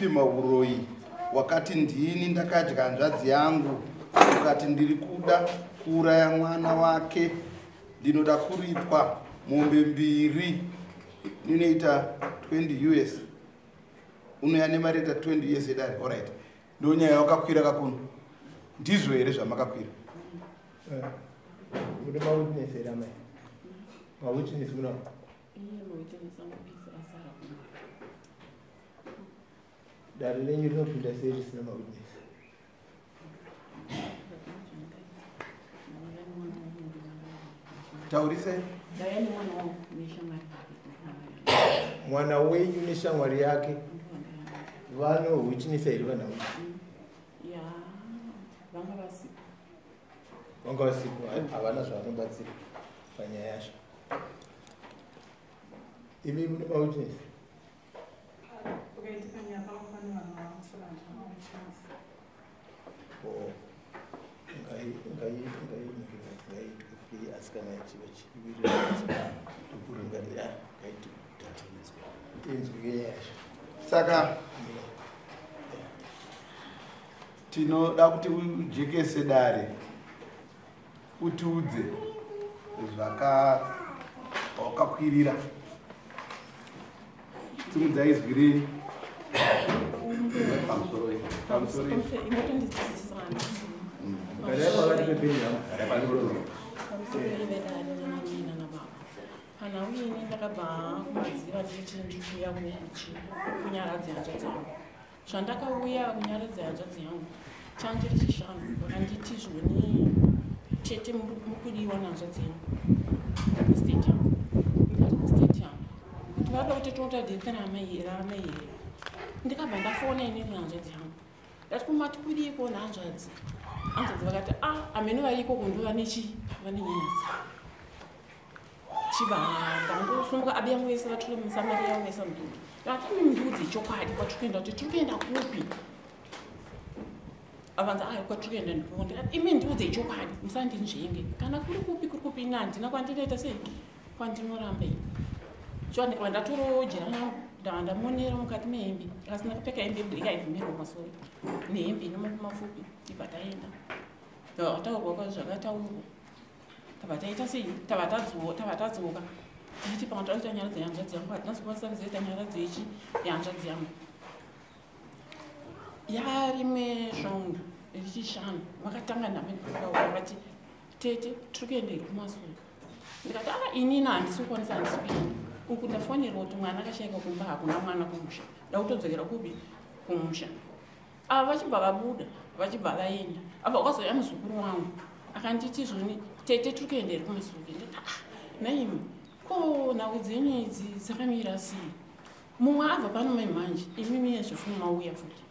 kupfima uroyi wakati ndini ndakadya hanzvadzi yangu ukati ndiri kuda kuuraya mwana wake ndinoda kuripwa mombe 2 inoita 20 US unoyane mareta 20 US edare. Alright, ndo nyaya yakakwira kakuno ndizvo here zvamakakwira What about witness, Rama? Or witness, no? That then you know to the series number witness. Taurise Mwana wenyu ni shamwari yake vano witness iri vana vanga vasiku havana zvavanobatsira panyaya yacho. Imi mune mawitness asikana chiva chivirikuringarira inzwi yacho. saka tinoda kuti ujekese dare utiudze zvakakwirira. Simudza izwi rini pamusoro kana uine ndakabva kumadziva ndichiuya kunyaradza hanzvadzi yangu. Zvandakauya kunyaradza hanzvadzi yangu chanjiri chishanu vakanditi zvoni tete mukudiwa nahanzvadzi yangu mustate yangu tivada kuti totadhirikana here ndikabva ndafona ine nehanzvadzi yangu ndati kumati kudiko nahanzvadzi vakati amene vaiko kundova vanenyayadzi chiba ndangosumuka abi yangu yese vatora musamari yangu yese mudhuri ndati ndudzi chokwadi kwatikuenda kuti tikuenda kupi avanza kwatikuenda ndipo ndikati imi ndudzi chokwadi musandinzvenge kana kuri kupi nandina kwandinoita sei kwandinoramba ini sho ndikava ndatoro jira yangu ndava ndamonera mukati mehembe asina kupfeka hembe ndikaivhumirwa masoro nehembe inomafupi ibva taenda taurwa kwa zvakataurwa tava taita sei tava tadzoka tichiti pamataita nyara dzehanzvadzi yangu hatinazokwanisa kuzoita nyara dzechi yehanzvadzi yangu yarimwe zvaundo richishanu vakatanga navati tete tiri kuenda iri kumasoro ndikati inini handisi kukwanisa handisi kuenda uku ndafonerwa kuti mwana akashayika kumba hakuna mwana kumusha ndakutodzokera kubi kumusha ava vachibva vabuda vachibva vaenda abva kwazouya muzukuru wangu akanditi zvoni tete tiri kuenda iri kumasuke ndati naimi ko nhau dzenyu idzi dzakamira sei mumwe abva pano maimanje imi miye zvifunu mauya futi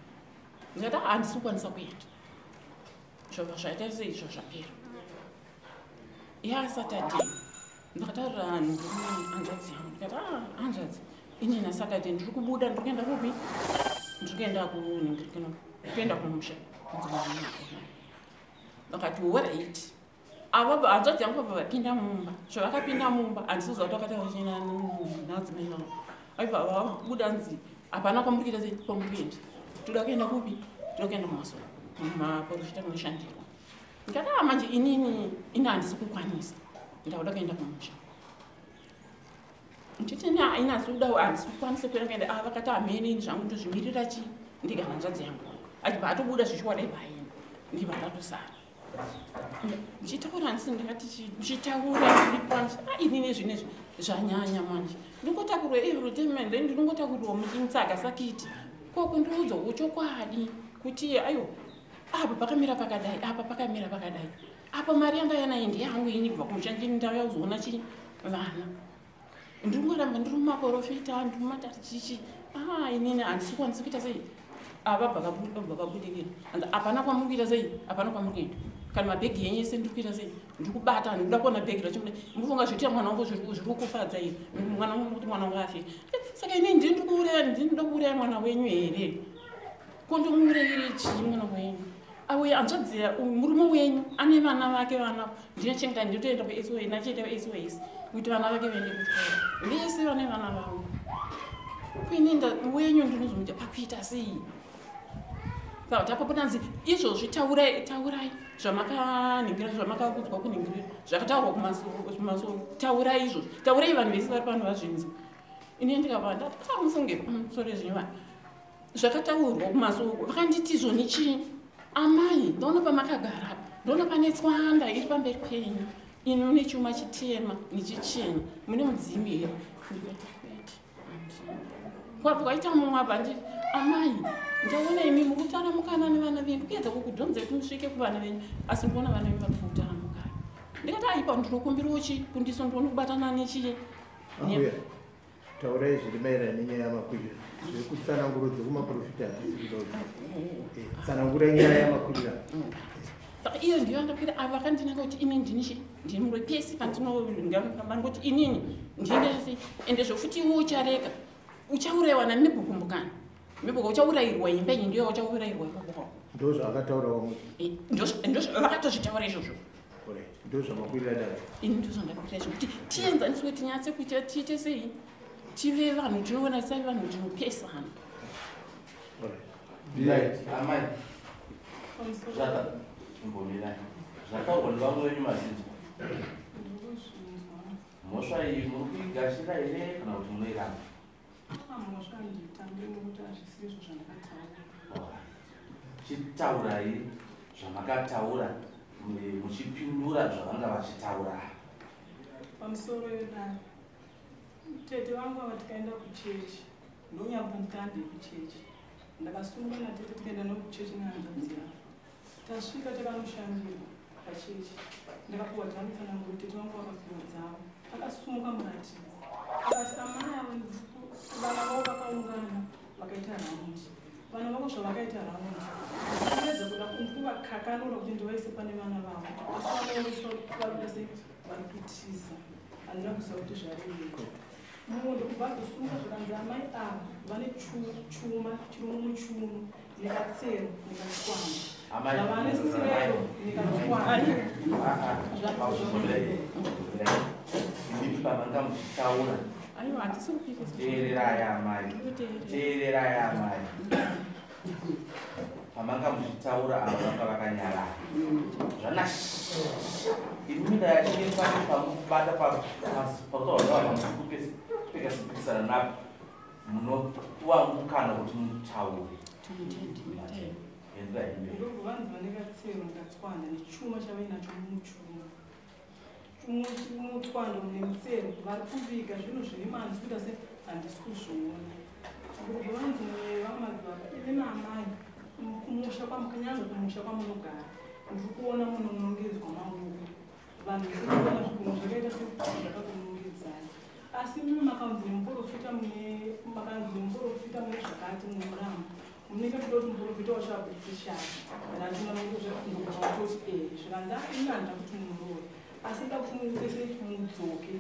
ndikati handisi kukwanisa kuenda zvobva zvaita sei izvo zvapera yaSaturday ndakataurira hanzvadzi yangu ndikati hanzvadzi ini naSaturday ndiri kubuda ndiri kuenda kupi ndiri kuenda kuenda kumusha ndakati alright ava hanzvadzi yangu vabva vapinda mumba zvavakapinda mumba handisizoa kuti vakataurachina nadzimai vangu aibva vabuda nzi hapana kwamuri kuita sei kwamuri kuenda toda kuenda kupi toda kuenda kumasoro maporofita kunoshandirwa ndikati manje inini handisi kukwanisa ndauda kuenda kumusha nditini inazvida handisi kukwanisa kuenda vakati hamene zvangu ndozvimirira chi ndika hanzvadzi yangu achibva atobuda zvichiwada ipaini ndibva ndatosara ndichitaura handisi ndikati ndichitaura ndiripanzi inini zvinezvi zvanyanya manje ndingotakurwa everytime then ndinongotakurwa muchinsaka sakiti kokundiudzawo chokwadi kuti ayo apa pakamira pakadai apa pakamira pakadai apa mari yanga yanayi ndiyangu ini kubva kumushandini ndauya kuzoona chi vana ndingoramba ndiri mumaporofita ndiri mumatati chichi inini handisi kwanisi kuita sei vabva vabudirira hapana kwamuri kuita sei hapana kwamuri kuenda kana mabhegi yenyu ese ndiri kuita sei ndiri kubata ndikuda kuona bhegi racho mufunga zvitira mwana wangu zviri kufadza iri mwana wangu kuti mwana wangu afe saka inini ndinoda kuuraya mwana wenyu here kondomuurayire chii mwana wenyu auye hanzvadzira murume wenyu ane vana vake vana ndinochengeta ndinotoenda kuSOS nachienda kuSOS kuti vana vake vaende kuchikoro vese vane vana vavo kuinenda wenyu ndinozomuita pakuita sei saka tapapotanzi izvozvi taurai zvamakaningira zvamakakudzwa kuningirira zvakataurwa kumasoro taurai izvozvo taurai vanhu vese vari pano vazvinzwa ini ndikabva ndakamusunge pamusoro ezvinhu vanhu zvakataurwa kumasoro vakanditi izvoni chii amai ndaona pamakagara ndaona pane tswanda iri pamberi penyu ini mune chuma chitema nechichena mune mudzimu here kwabva kwaita mumwe abva nditi amai ndaona imi mukutaramuka nevana venyu kuedza kukudhonzai kuti musvike kuvana venyu asi ndikuona vana venyu vari kutaramuka ndikati aipa ndinokumbirawo chikundiso ndione kubatana nechii taurai zviri maererano nenyaya yamakwirira zvekutsanangurudza kumaprofita tsanangura nyaya yamakwirira saka iyo ndiyo andakwira avo vakandinaka kuti ini ndinishi ndiri murepesi pandinongoti inini ndiendesei ende zvofuti iwo uchareka uchaurayiwa nemibhukumbukana mibhuka uchaurayirwa imba iyi ndiyo uchaurayirwa ipapo ndo zvakataurawo vakatozvitaura izvozvo ndo zvamakwirira dai ini ndo zvandakakwira izvo kuti tienzaniswe tinyatse kuita tiite sei tive vanhu tinoona tisave vanhu tinopesana amai zvata imbomira zvataurwa nevamwe venyu mazinzwa mhosva iyi muri kuigashira here kana kuti munoiramba mhosva nditambe nokuti hazvisi izvo zvandakataura chitaurai zvamakataura muchipindura zvavanga vachitaura pamusoro yodai tete vangu vava tikaenda kuchechi ndonyambonditande kuchechi ndakasunga natete tikaenda nokuchechi nehanzvadzi yavo tasvika takanoshandira pachechi ndakapuwa dzamitsananguro tete vangu vakafiwa dzavo akasumuka muratidzi akati amai avo vana vavo vakaungana vakaita raundi vana vavo zvavakaita raundi kuedza kuda kuvakakanura kuti ndivaise pane vana vavo asi vanoonesa varikuda sei vari kutiza handina kuziva kuti zvareiko mumwe ndokubva azosunga zvakanzi amai avo vane chuma chiri mumuchiuno nekatsero nekatswanda zvavane sirero nekatswanda ini pavanga muchitaura teererai amai pamanga muchitaura avo vanga vakanyarara zvana imida yachiri pamukubata pautaurapekasipikisana napo munopuwa mukana kuti mutaure vanhu vane katsero nekatswanda nechuma chavainacho mumuchiuno mutswanda mune mutsero vari kuviga zvinhu zvine manzi kuita se handisi kuzviona vanhu vamadzibaba ine naamai kumusha kunyange kumusha kwamunogara ndiri kuona munonongedzwa maoko vanhu vekuona zvigunhu zvakaita sezvakakunongedzai asi mimi makanzi nemuprofita mune zvakati mumuramba munenge kuda kuti muprofita wachabhutishana natina nokuzvakuti zvikanza inanda kuti munoroya asi nda kuti muise mudzoke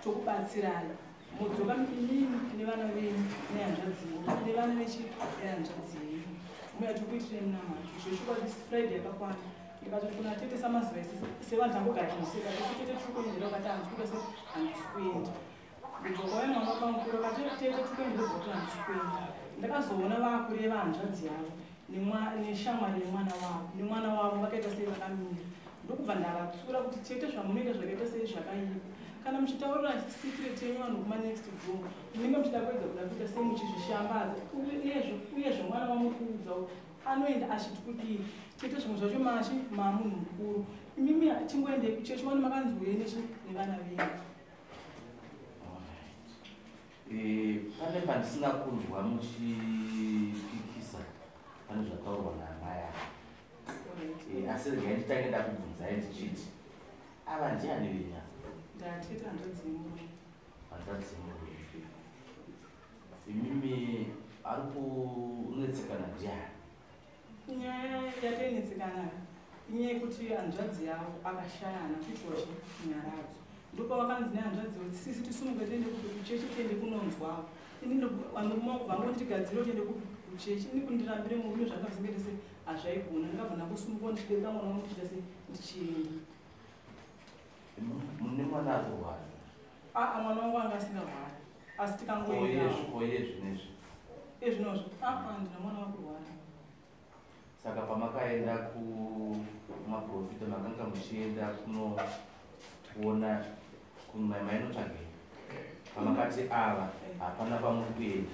tokubatsirai mudzoka inini nevana venyu nehanzvadzi nevana vechihanzvadzi yenyu muyati kuitirei munamacho zvechokwadi friday yakakwana ndikati kuna tete samaziva sevanhu angogara chimuseka esi tete tiri kuendera ukati handisi kuita se handisi kuenda mudzoka waye mwana wapamukuru akati tete tiri kuendera kuti handisi kuenda ndakazoona vaakure vahanzvadzi yavo neshamwari nemwana wavo vakaita sei vakamira ndokubva ndavatsura kuti tete zvamunoita zvakaita sei zvakaipa kana muchitaurira secret yenyu vanhu kumanext door munenge muchida kuedza kuda kuita sei muchizvishambadza uyezve mwana wamuri kuudzawo anoenda achiti kudii tete zvimwe zvacho machi mamunhu mukuru imimi chingoendei kuchechi vano makanzwei nevana venyu pane pandisina kunzwa muchipikisa pane zvataurwa naamai avo asi regai nditange ndakubvunzai ndichiti ava ndiani venya ndatete hanzvadzi yemurume hanzvadzi yemurume imimi ari kunetsekana ndiani nyaya yakainetsekana inyaya yekuti hanzvadzi yavo akashayana kuitwachi nyaradzo ndopavakanzi nehanzvadzi kuti sisi tisumuke tiende kuchechi tiende kunonzwawo ini vanoti tigadziro tiende kuchechi ini kundirambire murume zvandakazingete se hazvaigona ndingabva kusumuka ndichibereka mwana wangu tichita se ndichienda mune mwana atorwara mwana wangu anga asingarwari asi tikangoendawo ezvinozvo ndina mwana wakurwara. Saka pamakaenda kumaprofita makanga muchienda kunoona mainotsvagei pamakati ava hapana pamuri kuenda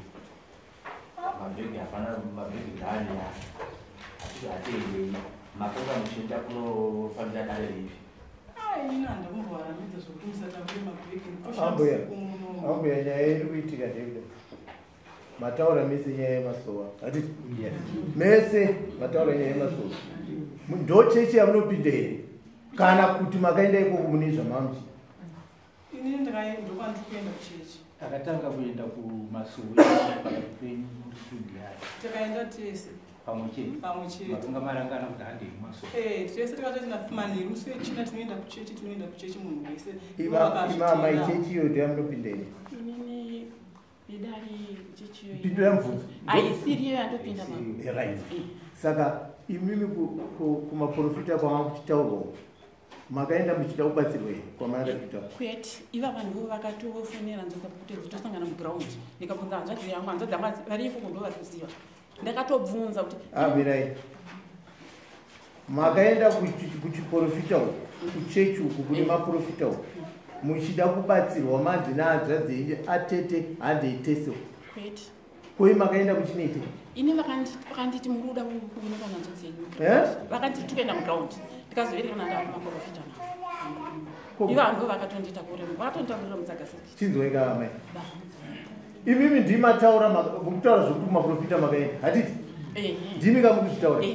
mabhegi hapana mabhegi gani hatiti hatiendei makanga muchienda kunofanira dare ripi? Inini handamurwaramidza zvokuti musatambure mabhegi ambuya nyaya iri kuitika David mataura mese nyaya yemasowa hatiti mese mataura nyaya yemasowa ndo chechi yamunopinda here kana kuti makaenda ikoko mune zvamamuchi? Inini ndokwanzi kuenda kuchechi. Akatanga kuenda kumasowa pakati penyu mutudiyari takaenda tese pamwe chete matunga marangana kuti handei masowa tese takatoenda manheru musi wechina tinoenda kuchechi munhu wese imama ichechiyo ndo yamunopinda here? Inini idari chechiyo pindo yamvudzi aisiriyo yandopinda right. Saka imimi kumaprofita kwanga kuchitaurwawo makaenda muchida kubatsirwa here kwamanga kuita kwete iva vanhu vakatofonera nzoka kuti dzitosangana muground ndikabvunza hanzvadzi yangu varifo ndo vari kuziva ndakatobvunza kuti mirai makaenda kuchiprofita uku kuchechi uku kune maprofita uku muchida kubatsirwa manzi nahanzvadzi atete handeitese kwete koi makaenda kuchinoite ini vakanditi muruda kuinoka hanzvadzi yenyu vakanditi toenda muground ndikazoverekana ndamaprofita navo iva ndo vakatondita vakatonditaurira mudzakasi chinzweka amai imimi ndimataura mukutaura zvokuti kumaprofita makaenda hatiti ndimi kamukuzvitaura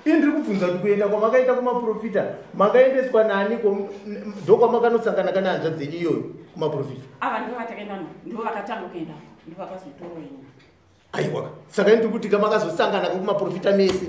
ndiri kubvunza kuti kuenda kwamakaita kumaprofita makaendeswa nani ndokwamakanosangana kana hanzvadzi dzenyu iyoyo kumaprofita ava ndo vatakaenda ndo vakatanga kuenda ndo vakazotora ini aiwa saka ndiri kuti kamakazosangana kumaprofita mese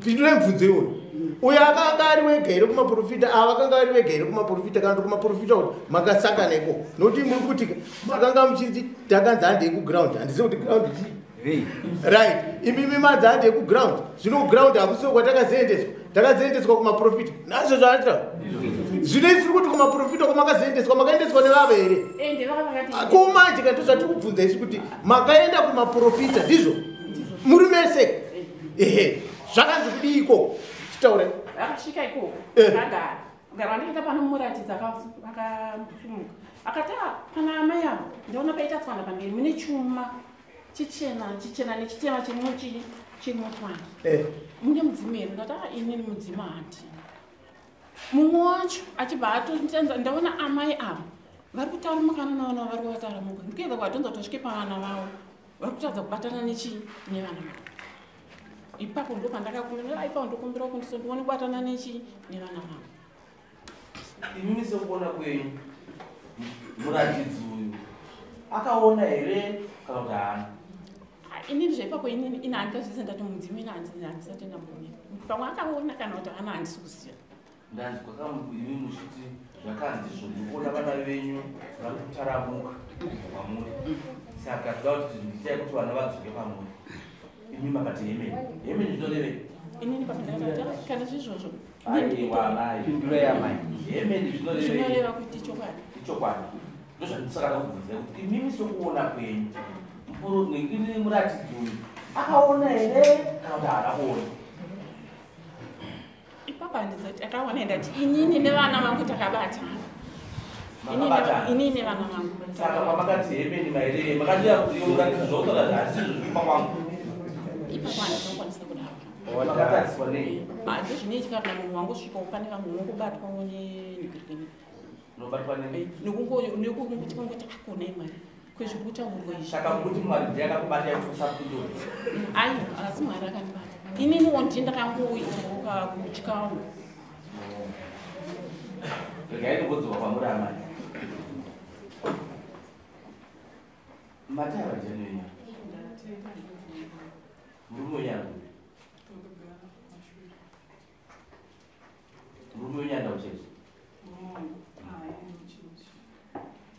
pindura mibvunzo iyoyo uyo akanga ari wega here kumaprofita ava akanga ari wega here kumaprofita kana kumaprofita kuti makasangana ikoko nokuti muri kuti makanga muchinzi takanzi handei kuground handizivi kuti ground chii right imimi madzi handei kuground zvino kuground hakusiwo kwatakazoendeswa takazoendeswa kumaprofita nazvo zvaatira zvino isiri kuti kumaprofita kwamakazoendeswa makaendeswa nevava here kumanje kanto zvati kubvunza isi kuti makaenda kumaprofita ndizvo muri mese ehe zvakanzi kudii ikoko chitaure akasvika ikoko agara ndikaita pano muratidzi akafumuka akati pana amai avo ndaona paita tswanda pamberi mune chuma chichena nechitema chimutwanda mune mudzimai ndati inini mudzima handina mumwe wacho achibva atonitenza ndaona amai avo vari kutaura mukana naona vari kuvataura mungu ndikuyedza kuvatonza kuti vasvike pavana vavo vari kutadza kubatana nevana vavo ipapo ndo pandakakumbira ipapo ndokumbira kundiso ndione kubatana nevana vavo. Imimi sekuona kwenyu muratidzi uyu akaona here kana kuti haana? Inini zvaipapo inini inandikazvise ndati mudzimi handisati ndambooneka pamwe akaona kana kuti haana handisi kuziva. Ndanzi kwakamimi muchiti zvakanzi izvo ndikuona vana venyu vari kutaramuka pamuri saka toda kuti ndiitai kuti vana vadzoke pamuri. Imimi makati hemeni zvinorevei? Inini papindakati kana zvezvozvo pindura yamai hemeni zvinoreva kuti ichokwadi ndozvandisakada kubvunzai kuti imimi sokuona kwenyu ini muratidzi uyu akaona here kana kuti haana kuona? Ipapo handizati akaona ndati inini nevana vangu takabatana. Inini nevana vangu. Saka pamakati hemeni maerere makatira kuti muratidzi zvotora zvasi zvipa kwangu. Ipapo handizokwanisa kudaro. Wakatariswa nei? Asi zvinoitika kana munhu wangosvika pane vamwe unongobatwa negirigini. Unobatwa nei? Nekungoti akona imwari kwezvekutaurwa izvi. Saka kuti Mwari ndiye akakubata kusapindura. Aiwa, asi Mwari akandibata. Ininiwo ndini ndakangoizoka kuchikamu. Regai ndingodzoka kwamuri amai. Matara jenenya. Murume yangu. Murume yanda uchechi.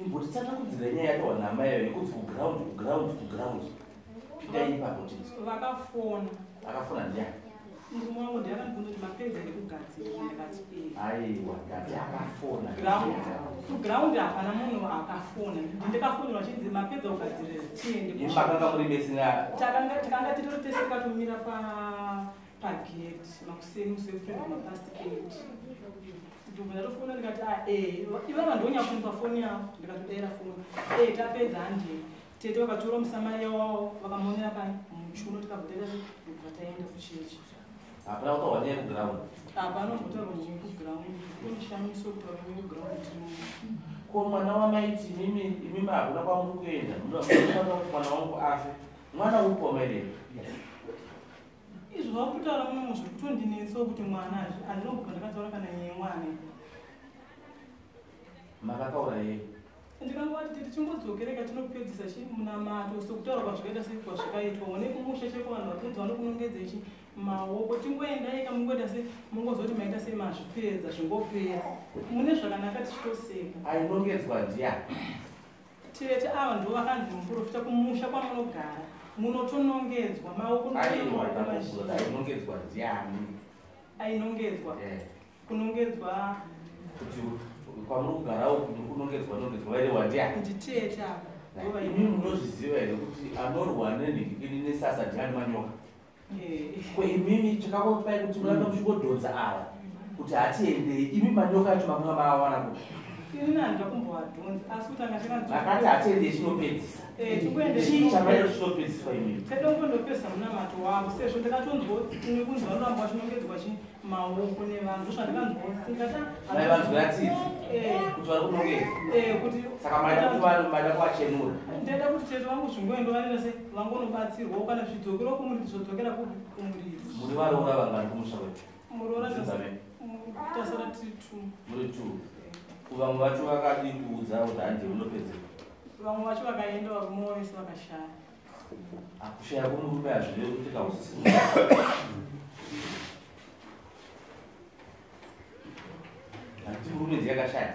Imboti tsata kudzira nyaya yatawana amai yekuti kuground. Pindai ipapo titi. Vakafona. Akafona ndiani? murume wangu ndiakandibvunza kuti mapedza nekugadzira ndikati aiwa ndati akafona kuground hapana munhu akafona ndikafonera chinzi mapedza kugadzirira tiende makanga muri mesinga takanga titori tese tikatomira pagate makuseni musefred mapasticate ndobva ndatofona ndikati iva vanhu vonyafunga foni yavo ndikatodera foni tapedza hande tete vakatora musamari wavo vakamonera pamuchuno tikabvotera ndobva taenda kuchechi hapana kutaura nyaya kuground hapana mbotaura nyaya kuground kunishamiso kutaura nyaya kuground ko mwana wamaiti imimi hakuna kwamuri kuenda mwana wangu afe mwana upo wamaideni izvo vakutaura munomo zviri kutondinetsawo kuti mwana handinombobva ndakataura kana nyaya mwana makataura yei ndikangoti titi chimbodzokereka tinopedzisa chimunamato sokutaura kwazvakaita sei kwazvakaitwa one kumusha cheko vanhu vatunzi vanokunongedza ichi maoko tingoendai kamungoita sei mungozoti maita sei mazvipedza zvingopera mune zvakanaka tichitoseka ainongedzwa ndiya tete ava ndo vakanzi muprofita kumusha kwamunogara munotonongedzwa maoko ainongedzwa ndiani ainongedzwa kunongedzwa kuti kwamuri kugara uku kunongedzwa vairewa ndiani nditete ava imi munozviziva here kuti anorwa nesasa ndiani manyoka ko imimi takakopai kuti muranda muchingodhodza ava kuti hatiendei imi manyoka acho makanga maawana kuti ini handikakumboadhonzi asi kuti akati hatiendei chinopedzisa chii chamaita chinopedziswa imimi tedongondopedza munamato wavo sezvo ndakatonzwotine kunzi vanoramba vachinongedzwa maoko nevanhu mai vanzwira tsitsi kuti vari kunongedza kuti saka maida kuti maida kuvachenura ndeda kuti tete vangu zvingoendo vanenda se vangonobatsirwawo kana zvidzokero kumuriti zvodzokera kumuriti muri varoora vangani kumusha kwetu muroora tasara tiri 2 muri 2 vamwe vacho vakadi kuudza kuti handi munopedzera vamwe vacho vakaenda varume vese vakashaya kushaya kwomurume hazvirevi kuti kausisi handiti murume dziyakashaya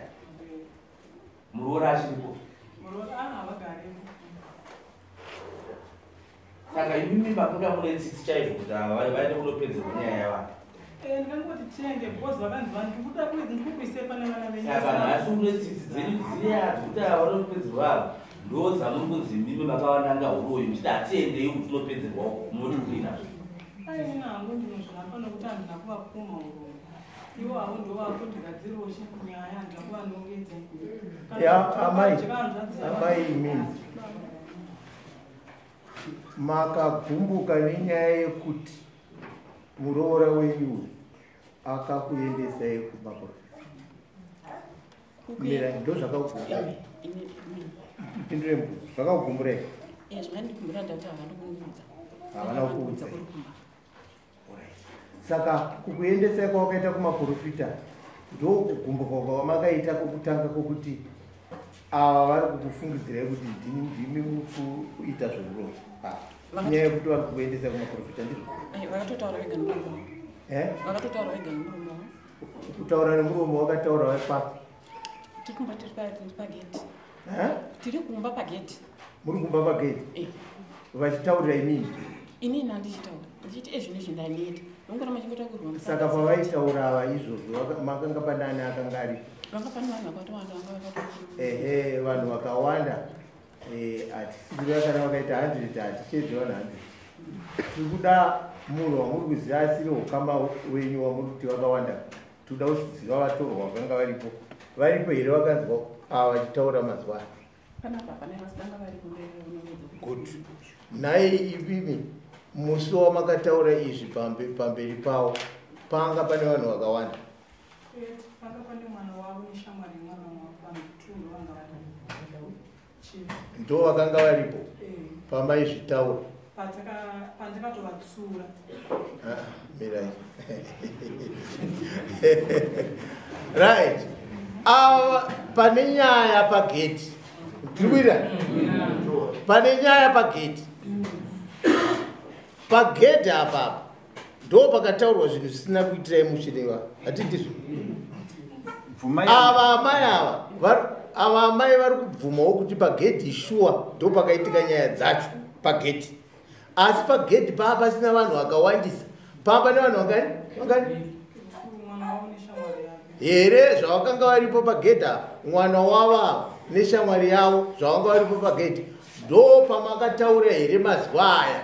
muroora achiripo muroora havagarepo saka imimi makanga mune tsitsi chaizvo kuti ava vaende kunopedzerwa nyaya yavanhu ndingangoti tiende bcause vakanzi vanhu ndikuda kuedzi ndikukuise pane vana saka nhasi mune tsitsi dzenyu dziya dzekuti ava vanopedzerwa ava ndo dzamuri kunzi mimi makawananga uroyi muchiti hatiendei kuti tinopedzerwa munoti kuinazvo aini hangu ndinozvonapa nokuti handina kuvapfuma uroyi ivo havo ndo vakundigadziriwo chinyaya handina kuvanongedza amai imini makagumbuka nenyaya yekuti muroora wenyu akakuendesai kumaprofita mira ndo zvakakugumbura pindure mbuzo zvakakugumbura zvakandikumbura ndati havana kuudza saka kukuendesai kwawakaita kumaprofita ndo kugumbuka kwamakaita kwokutanga kwokuti ava vari kukufungidzirai kuti ndimi mukuita zveuroyi nyaya yekuti vari kukuendesai kumaprofita ndizvo vakatotaura vega nemuromo vakatotaura vega nemuromo kutaura nemuromo wakataura wapapi tiri kumba tiri pageti tiri kumba pageti muri kumba pageti vachitaurira inini handichitaura ndichiti ezvinezvi ndaniita nongona machingotakurwa saka pavaitaura ava izvozvo makanga panani akanga ari vanga pane vanhu vakatowanda vanhu vakawanda hatisiri kana vakaita 100 hatichedzi vanhu 100 tiri kuda munhu wamuri kuziva asiri ukama wenyu wamuri kuti vakawanda toda kuziva vatorwa vakanga varipo here vakanzwa ava vachitaura mazuva good nhai ipimi musi wamakataura izvi pamberi pavo panga pane vanhu vakawanda ndo vakanga varipo pamaizvitaura pandikatovatsura mirai right ava pane nyaya pageti tirikuita pane nyaya pageti apapo ndo pakataurwa zvinhu zvisina kuitirai muchireva hatindizvo ava amai vari kubvumawo kuti pagedhi shuwa ndo pakaitika nyaya dzacho pagedhi asi pagedhi paa pasina vanhu vakawandisa pamba nevanhu vangani here zvavakanga varipo pagedhi apa mwana wavo neshamwari yavo zvavanga varipo pagedhi ndo pamakataura here mazuva aya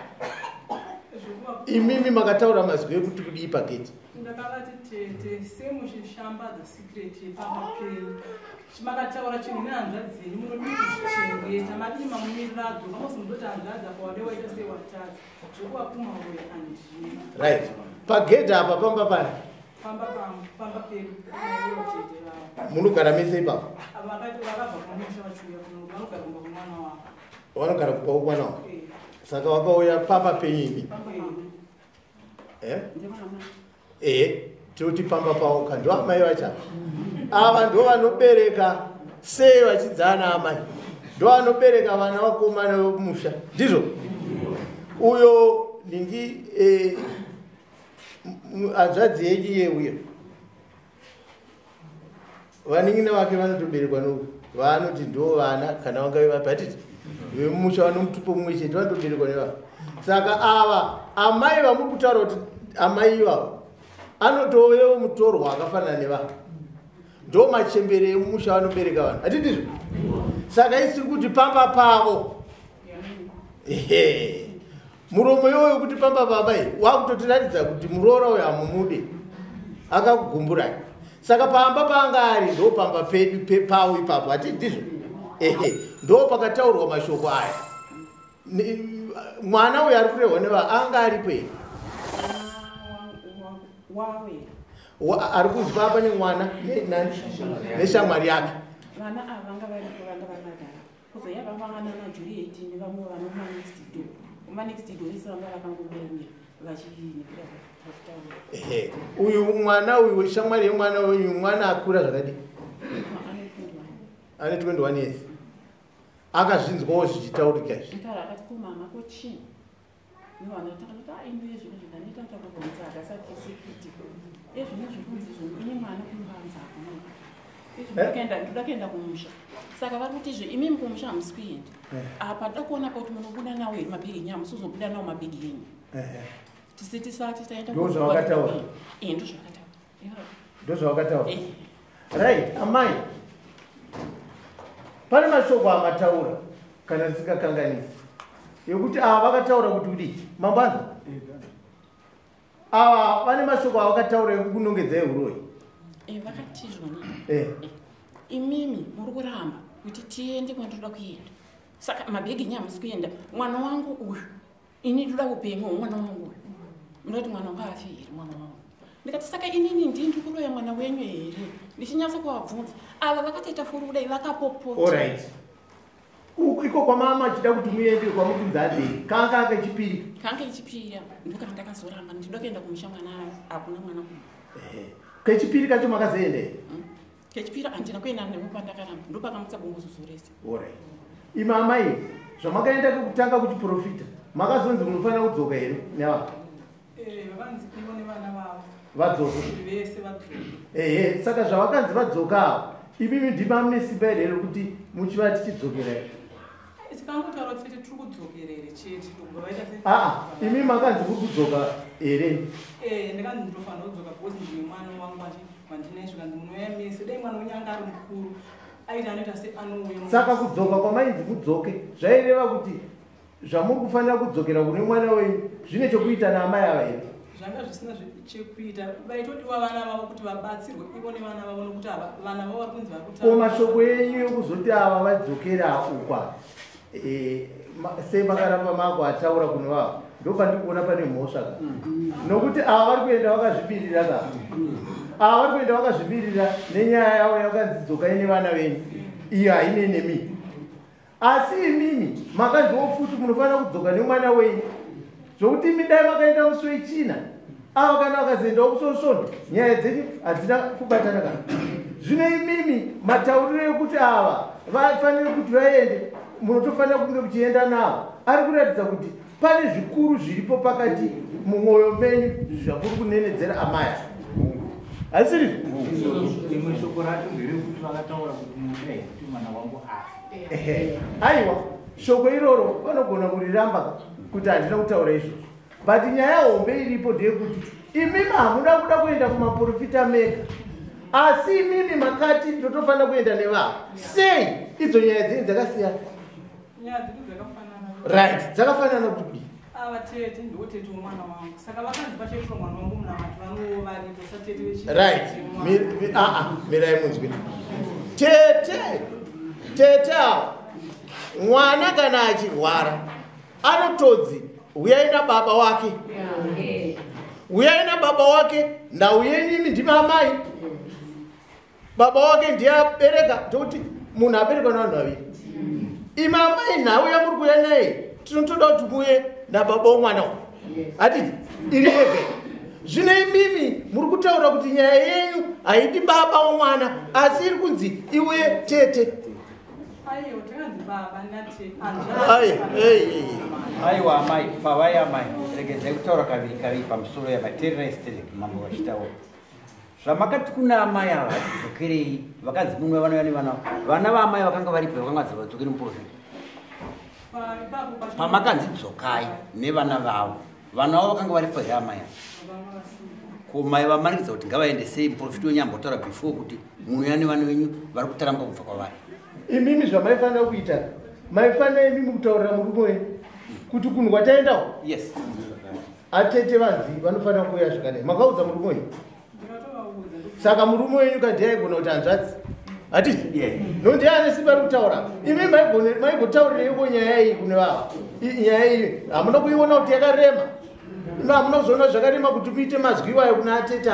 imimi makataura mazuva ekuti kudii pagedhi ndakavati tete semuchishambadza secret yepamapenyu makataura chinhu nehanzvadzi dzenyu munodikuchengeta madima mumiradzo kamosi mundoti hanzvadzi apa wade waita sewatadzi zvekuvapumaroya andii right pagedhi apa pamba pani pamba pedu tete vavo munogara mese ipapo vakabva kumusha vachiuya kuno vanogara kumba kumwana wavo vanogara kumba kumwana wavo saka wakauya papa penyu imi toti pamba pavo kandiwa amai vacha ava ndo vanobereka sei vachidzana amai ndo vanobereka vana vakomana vemusha ndizvo uyo ndingi hanzvadzi yenyu yeuyo vaningina vake vanotoberekwa no vanoti ndo vana kana vangave VaTete vemusha vanomutupo mumwe chete vanotoberekwa nevavo saka ava amai vamuri kutaura kuti amai ivavo anotovewo mutorwa akafanana nevavo ndo machembere emusha vanobereka vanhu hatindizvo saka isiri kuti pamba pavo muromo iwoyo kuti pamba papa wakutotiratidza kuti muroora uyo hamumude akakugumburai saka pamba panga ari ndo pamba pedu pavo ipapo hatindizvo ndo pakataurwa mashoko aya mwana uyo ari kurehwa neva anga aripo here ari kunzi papa nemwana neshamwari yake vana ava vanga varipo vanga vanagara kuzoya vamangana naJuliet nevamwe vano mumanext door mumanext door isi vanga vakangoberamira vachinikira kutaura uyu mwana uyu shamwari yemwana uyu mwana akura zvakadii ane 21 years akazvinzwawo zvichitaurika izvi ntara akati kumama kochii nevana takanoti aimbe zvinhu zvindaneta takubvunza akasati security ezvino zvikunzi zvinhu ine mwana kumbanza akona ndakaenda kumusha saka vari kuti izvo imimi kumusha hamusi kuenda apa da kuona kuti munobuda nawo here mabhegi enyu hamusizobuda nawo mabhegi enyu tisati taenda ndozvavakataura ndozvavakataura right amai pane mashoko amataura kana risikakanganisi yekuti ava vakataura kuti udii mambanza ava vane mashoko avakataura ekukunongedzai uroi vakati zvoni imimi muri kuramba kuti tiende kwandinoda kuenda saka mabhegi enyu hamusi kuenda mwana wangu uyu ini ndoda kupenyawo mwana wangu uyu munoti mwana wangu afi here mwana wangu ndikati saka inini ndii ndikuroya mwana wenyu here ndichinyatsa kuvabvunza ava vakatoita furudai vakapopota alright iko kwamama achida kuti muende kwamutunzadei kanga akechipiri kanga ichipira ndokanga ndakazoramba ndinoda kuenda kumusha mwana hakuna mwana kechipiri kacho makazoende kechipiri handina kuenda newe pandakaramba ndopakamutsa bongozozorese alright imi amai zvamakaenda kutanga kuchiprofita makazonzi munofanira kudzoka here nevavo vanzi ivo nevana vavo vadzoka vese vadzoka saka zvavakanzi vadzoka avo imimi ndimami nesimba here rekuti muchiva tichidzokera tikangotaura kuti tiri kudzokerere chete tobva imi makanzi kuri kudzoka here ndikanzi ndinofanira kudzoka because ndine mwana wangu wandinaizvo kanzi munouya mese dai mwana wenyu anga ari mukuru aiti anoita se anouya saka kudzoka kwamainzi kudzoke zvaireva kuti zvamuri kufanira kudzokera kune mwana wenyu zvine chokuita naamai ava here zvanga zvisina chekuita vaitodiwa vana vavo kuti vabatsirwe ivo nevana vavo nokuti vana vavo vari kunzi vari kutaura mashoko enyu ekuzoti ava vadzokera ukwa semakaramba mako ataura kuno vavo ndopandikuona pane mhosva ka nokuti ava vari kuenda vakazvipirira ka ava vari kuenda vakazvipirira nenyaya yavo yakanzi dzokai nevana venyu iyo haine nemi asi imimi makanziwo futi munofanira kudzoka nemwana wenyu zvokuti imi dai makaenda musi wechina ava kana vakazoendawo kusosvondo nyaya dzenyu hadzina kubatana kana zvino imimi matauriro ekuti ava vafanire kuti vaende munotofanira kunge muchienda navo ari kuratidza kuti pane zvikuru zviripo pakati mumwoyo menyu zvakuri kunenedzera amaya asiri imwe shoko racho nderekuti vakataura kuti mudai kuti mwana wangu afi aiwa shoko iroro vanogona kuriramba kuti handina kutaura izvozvo but nyaya hombe iripo ndeyekuti imimi hamuna kuda kuenda kumaprofita mega, asi imimi makati totofanira kuenda nevavo. Sei idzo nyaya dzenyu dzakasiyana? Nyaya dzedu dzakafanana. Right, dzakafanana kuti VaTete ndotete womwana wangu, saka vakanzi vachaitwa mwana wangu muna vantu vanovo varipo satete vechi. right. Mirai munzwi. Tete mwana kana achirwara anotodzi uyai na baba wake, uyai na baba wake, ndauyeni imi ndimi amai. Baba wake ndiye abereka, tokuti munhu aberekwa navanhu vaviri. Imi amai nhauya muri kuuya naye, tinotoda kuti muuye nababa womwana uyu. Hatiti iri yega. Zvino imimi muri kutaura kuti nyaya yenyu haidi baba womwana, asi iri kunzi iuye tete. Aiwa, takanzi baba natete. Aiwa amai, pavai amai, regedzai kutaura kaviri kaviri pamusoro yamaterrorist mambo vachitaura. Zvamakati kuna amai ava dzokerei, vakadzi mumwe vanouya nevana vana vaamai vakanga varipo vakanga dzokeri muprofita. Pamakanzi dzokai nevana vavo, vana vavo vakanga varipo here amai ava. Ko mai vamanikidza kuti ngavaende sei muprofita wenyu ambotaura before kuti munouya nevana venyu vari kutaramba kubva kwavari. Imimi zvamaifanira kuita, maifanira imimi kutaurira murume wenyu kuti kunhu kwataendawo. Yes. Atete vanzi vanofanira kuuya zvakadai. Makaudza murume wenyu? Saka murume wenyu kandiaigona kuti hanzvadzi. Hatiti? Nokuti ane simba rekutaura. Imi maigotaurireiko nyaya iyi kune vava? Nyaya iyi hamuna kuiona kuti yakarema. Imi hamuna kuzoona zvakarema kuti muite mazwiwayo kuna atete.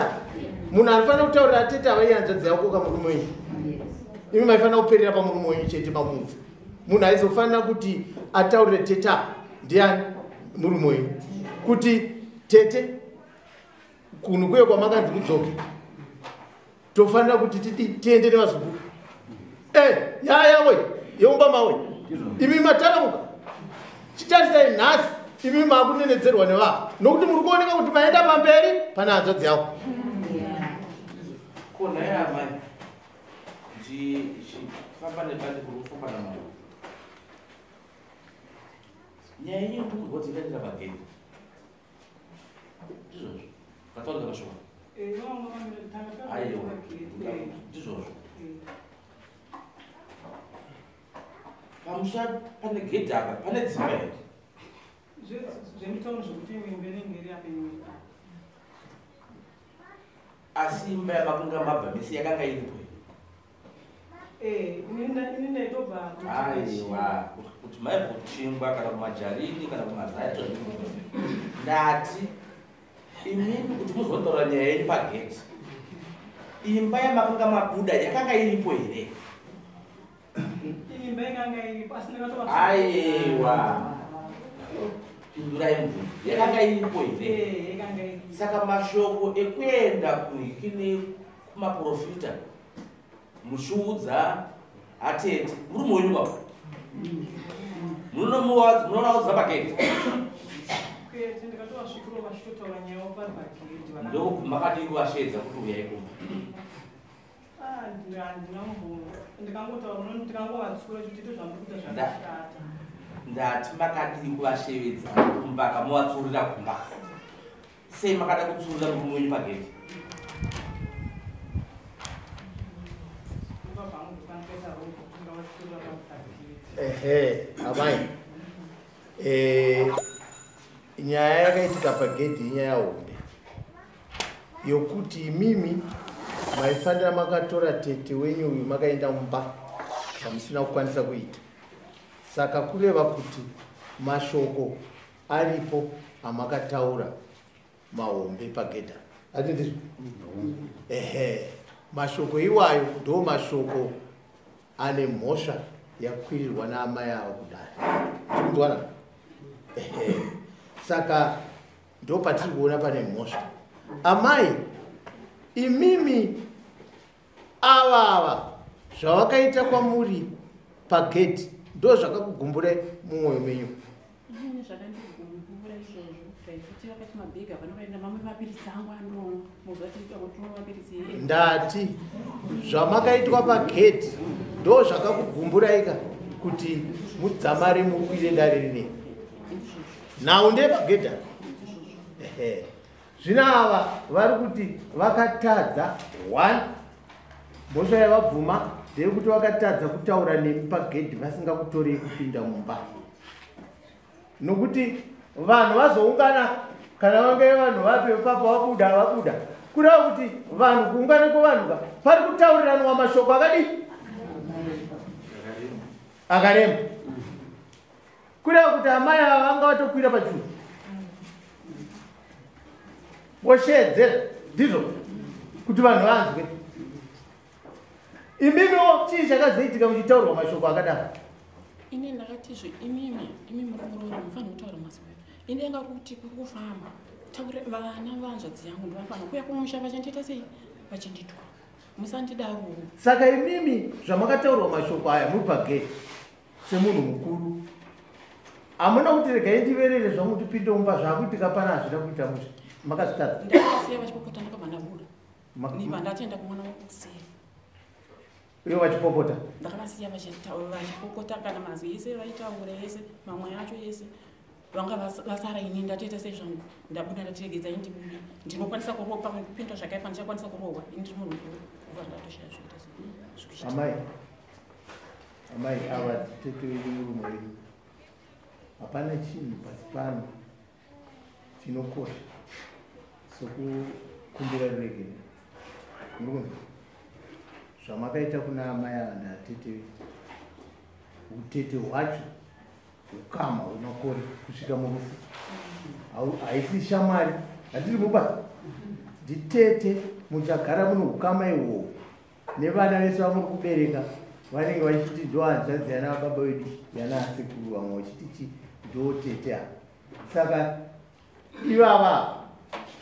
Munhu anofanira kutaurira atete ava ihanzvadzi yako kamurume wenyu. Imi maifanira kuperera pamurume wenyu chete pamudzi. Munhu aizofanira kuti ataurire tete ndiani? Murume wenyu. Kuti tete kunhu kuye kwamakanzi kudzoke, tofanira kuti tiende nevazukuru. Yaya yeumba mawe, imi mataramuka chitarisai nhasi, imi makunenedzerwa nevavo nokuti muri kuoneka kuti maenda pamberi pana hanzvadzi yavo. Kona yamai famba nebandiko rokufamba namai nyaya yenyu kuti ikaitira pagedhi ndizvozvo kataurika kashoma. Aiwa ndizvozvo pamusha pane gedhi apa pane dzimba here zvemitauro zvokuti imberengeri apenyika, asi imba yamakunga mabva misi yakanga iripo. ini ndaitobva aiwa kuti maibva kuchingwa kana kumajarini kana kumazaito ndati imini kuti muzontaura nyaya yenyu pagedhi, imba yamakanga mabuda yakanga iripo here? imba yakanga iripo asi ndakatova. Aiwa pindurai mubvunzo, yakanga iripo here? Yakanga iripo. Saka mashoko ekuenda kuhikini kumaprofita mushuudza atete murume wenyu wavo munonaudza pagedhi ndo makadii kuvashedza kuti uyai kumba? Ndati makadii kuvashevedza kumba kamuvatsurira kumba? Sei makada kutsurira murume wenyu pagedhi? Amai, nyaya yakaitika pagedhi inyaya hombe yokuti imimi maifanira makatora tete wenyu uyu makaenda mumba zvamusina kukwanisa kuita. Saka kureva kuti mashoko aripo amakataura mahombe pagedha. Hatindizvo? Mashoko iwayo ndo mashoko ane mhosva yakwirirwa naamai avo kudai. Ndwana? Saka ndo patiri kuona pane mhosva. Amai, imimi ava zvavakaita kwamuri pagedhi ndo zvakakugumburai mumwoyo menyu? Ini zvakandigumbura izvozvo kuti vakati mabhega vanoenda mamwe mapiritsi angu andono muzvati kutono mapiritsi here. Ndati zvamakaitwa pagedhi ndo zvakakugumburaika kuti mudzamare mukwire dare rineri. Nhau ndepagedha zvino ava vari kuti vakatadza 1 mhosva yavabvuma ndeyekuti vakatadza kutaura nemi pagedhi vasingakutorei kupinda mumba, nokuti vanhu vazoungana kana vange vanhu vape papa vabuda kureva kuti vanhu kuungana kwevanhu pari kutauriranwa mashoko akarema kureva kuti amai ava vanga vatokwira pachuru voshedzera ndizvo kuti vanhu vanzwe. Imimiwo chii chakazoitika muchitaurwa mashoko akadaro? Ini ndakatizve imimi murongorora mufanira kutaura mazwi. Ini ndanga kuti kuri kufamba taure vana vanzvadzi yangu ndinofanira kuuya kumusha vachindiita sei vachinditwa musandidaro. Saka imimi zvamakataurwa mashoko aya muri pagedhi semunhu mukuru hamuna kuti regai ndiverere zvangu tipinde mumba zvakuitika pana hazvina kuita musha makazvitadza. Ndakasiya vachipopota ndakabva buda niva ndatienda kumwana wakuseri ivo vachipopota ndakavasiya vachipopota kana mazwi ese vaitaura ese mamwe acho ese vanga vasara ini ndatoita sei zvangu ndabuda ndatiregedza indibude ndinokwanisa kurohwa pamwe kupinda zvakaipa ndichakwanisa kurohwa ini ndiri munhu mukuru uva ndatoshaya zvoita amai ava tete vedu murumwe wedu hapana chinhu pasi pano chinokosha sokukumbira ruregere murumwe zvamakaita kuna amai ava ndatete utete hwacho ukama hunokori kusvika murufu haisi shamwari hatiri mubasa nditete muchagara muno ukama ihwohwo nevana vese vamuri kubereka vanenge vachiti ndo hanzvadzi yana baba vedu yana asekuru vamwe vachiti chi ndo tete ava. Saka ivava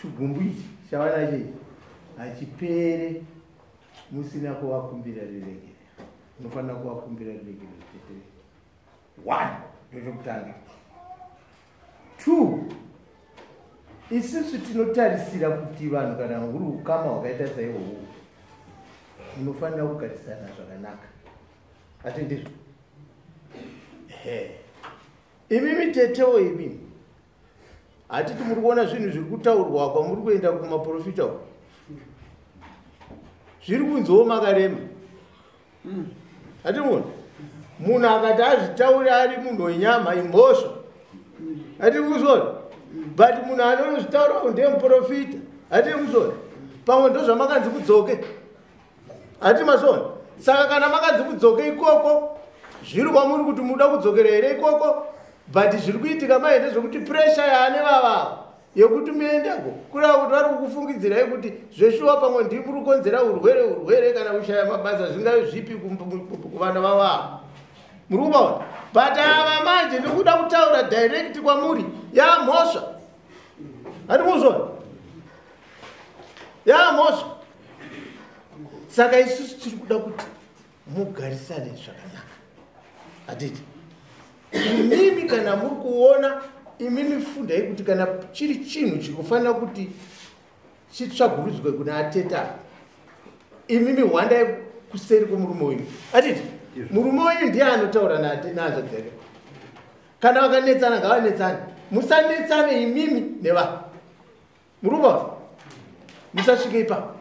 chigumbu ichi chavanacho ichi hachipere musina kuvakumbira riregere, munofanira kuvakumbira riregere tete. 1 ndokutanga. 2 isusu tinotarisira kuti vanhu kana huri ukama hwakaita saihwohwo munofanira kugarisana zvakanaka. Ati ndizvo imimi tetewo imimi hatiti muri kuona zvinhu zviri kutaurwa kwamuri kuenda kumaprofita uko zviri kunzowo makarema. Hatimuona munhu akati azvitaure ari munhu wenyama imhosva hatiri kuzona, but munhu anozvitaurawo ndemuprofita hatiri kuzona, pamwe ndo zvamakanzi kudzoke hatiri masona. Saka kana makanzi kudzoke ikoko zviri kwamuri kuti muda kudzokera here ikoko, but zviri kuitika maende zvokuti pressure yaane vavavo yekuti muendeko kureva kuti vari kukufungidzirai kuti zveshuwa pamwe ndimuri kukonzera urwere kana kushaya mabasa zvingave zvipi kuvana vavavo muri kubaona. But ava manje ndikuda kutaura direct kwamuri yamhosva hatiri kuzona yamhosva. Saka isusu tiri kuda kuti mugarisane zvakanaka hatiti. Imimi kana muri kuona imimi fundai kuti kana chiri chinhu chikufanira kuti chitsvagurudzwe kuna ateta imimi hwandai kuseri kwemurume wenyu hatiti. Murume wenyu ndiye anotaura nahanzvadzi yake. Kana vakanetsana ngavanetsane, musanetsane imimi nevanhu muri kubaona, musasvike ipapo.